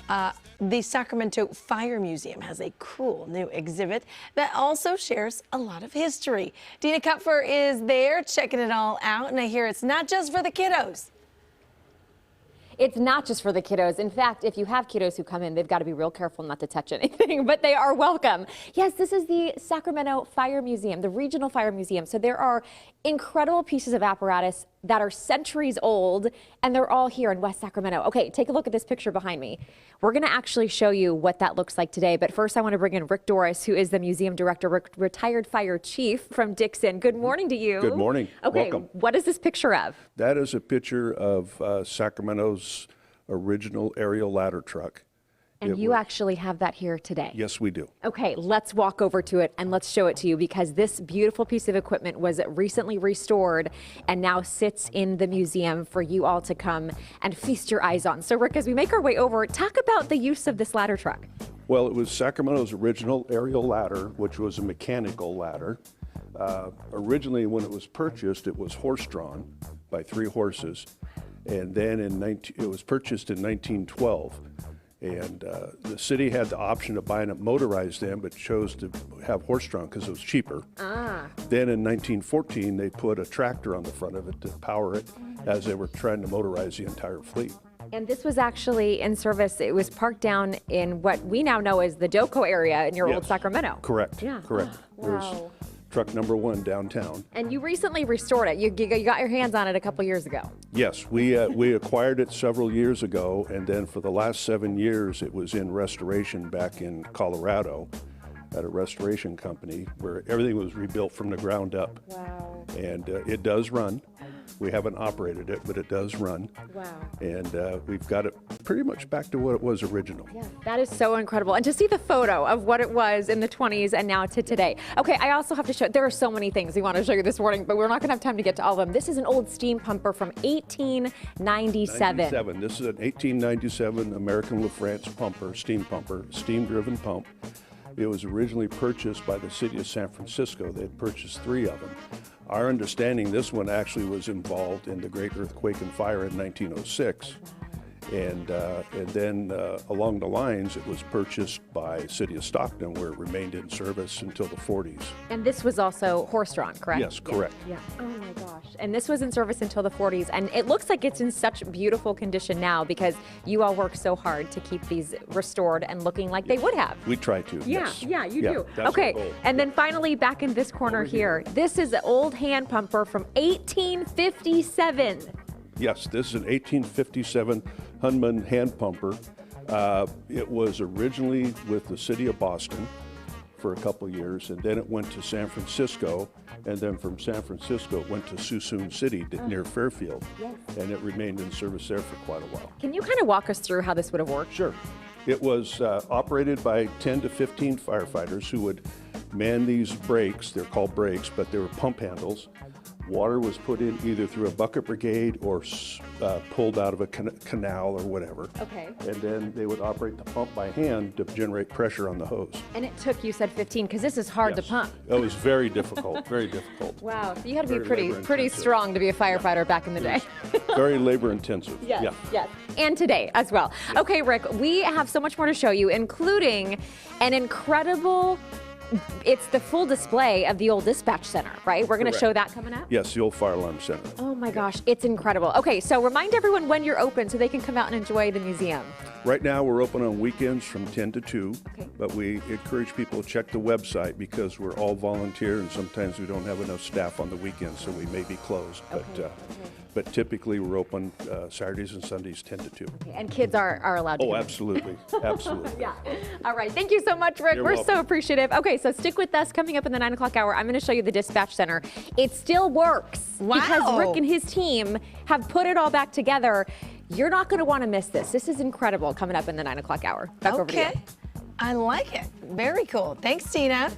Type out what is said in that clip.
The Sacramento Fire Museum has a cool new exhibit that also shares a lot of history. Dina Kupfer is there checking it all out, and I hear it's not just for the kiddos. It's not just for the kiddos. In fact, if you have kiddos who come in, they've got to be real careful not to touch anything, but they are welcome. Yes, this is the Sacramento Fire Museum, the Regional Fire Museum. So there are incredible pieces of apparatus that are centuries old, and they're all here in West Sacramento. Okay, take a look at this picture behind me. We're going to actually show you what that looks like today, but first I want to bring in Rick Doris, who is the museum director, retired fire chief from Dixon. Good morning to you. Good morning. Okay, welcome. What is this picture of? That is a picture of Sacramento's original aerial ladder truck. And you actually have that here today. Yes, we do. Okay, let's walk over to it and let's show it to you, because this beautiful piece of equipment was recently restored and now sits in the museum for you all to come and feast your eyes on. So Rick, as we make our way over, talk about the use of this ladder truck. Well, it was Sacramento's original aerial ladder, which was a mechanical ladder. Originally, when it was purchased, it was horse-drawn by 3 horses. And then it was purchased in 1912. And the city had the option of buying a motorized end, but chose to have horse-drawn because it was cheaper. Then in 1914, they put a tractor on the front of it to power it as they were trying to motorize the entire fleet. And this was actually in service. It was parked down in what we now know as the Doco area in your old Sacramento. Correct. Yeah. Correct. Wow. Truck number 1 downtown. And you recently restored it. You got your hands on it a couple years ago. Yes, we acquired it several years ago, and then for the last 7 years it was in restoration back in Colorado at a restoration company where everything was rebuilt from the ground up. Wow. And it does run. We haven't operated it, but it does run. Wow. And we've got it pretty much back to what it was original. Yeah, that is so incredible. And to see the photo of what it was in the 20s and now to today. Okay, I also have to show, there are so many things we want to show you this morning, but we're not going to have time to get to all of them. This is an old steam pumper from 1897. This is an 1897 American LaFrance pumper, steam-driven pump. It was originally purchased by the city of San Francisco. They had purchased 3 of them. Our understanding, this one actually was involved in the Great Earthquake and Fire in 1906. And then along the lines, it was purchased by City of Stockton, where it remained in service until the 40s. And this was also horse-drawn, correct? Yes, correct. Yeah. Oh my gosh. And this was in service until the 40s. And it looks like it's in such beautiful condition now because you all work so hard to keep these restored and looking like they would have. We try to, yes. Yeah, you do. That's okay, our goal. and then finally back in this corner here, this is an old hand pumper from 1857. Yes, this is an 1857 Hunman hand pumper. It was originally with the city of Boston for a couple of years, and then it went to San Francisco, and then from San Francisco it went to Suisun City near Fairfield, and it remained in service there for quite a while. Can you kind of walk us through how this would have worked? Sure. It was operated by 10 to 15 firefighters who would man these brakes. They're called brakes, but they were pump handles. Water was put in either through a bucket brigade or pulled out of a canal or whatever. Okay. And then they would operate the pump by hand to generate pressure on the hose. And it took, you said 15, because this is hard to pump. It was very difficult, very difficult. Wow, so you had to be Very pretty strong to be a firefighter back in the day. Very labor intensive. Yes, yes. And today as well. Okay, Rick, we have so much more to show you, including an incredible, it's the full display of the old dispatch center, right? We're going to show that coming up? Yes, the old fire alarm center. Oh my gosh, it's incredible. Okay, so remind everyone when you're open so they can come out and enjoy the museum. Right now we're open on weekends from 10 to 2, okay. But we encourage people to check the website because we're all volunteer and sometimes we don't have enough staff on the weekends, so we may be closed. Okay. But typically we're open Saturdays and Sundays 10 to 2. Okay. And kids are allowed to Oh, come. Absolutely. Absolutely. Yeah. All right. Thank you so much, Rick. We're so appreciative. Okay, so stick with us. Coming up in the 9 o'clock hour, I'm going to show you the dispatch center. It still works. Wow. Because Rick and his team have put it all back together. You're not going to want to miss this. This is incredible coming up in the 9 o'clock hour. Back over to you. I like it. Very cool. Thanks, Tina.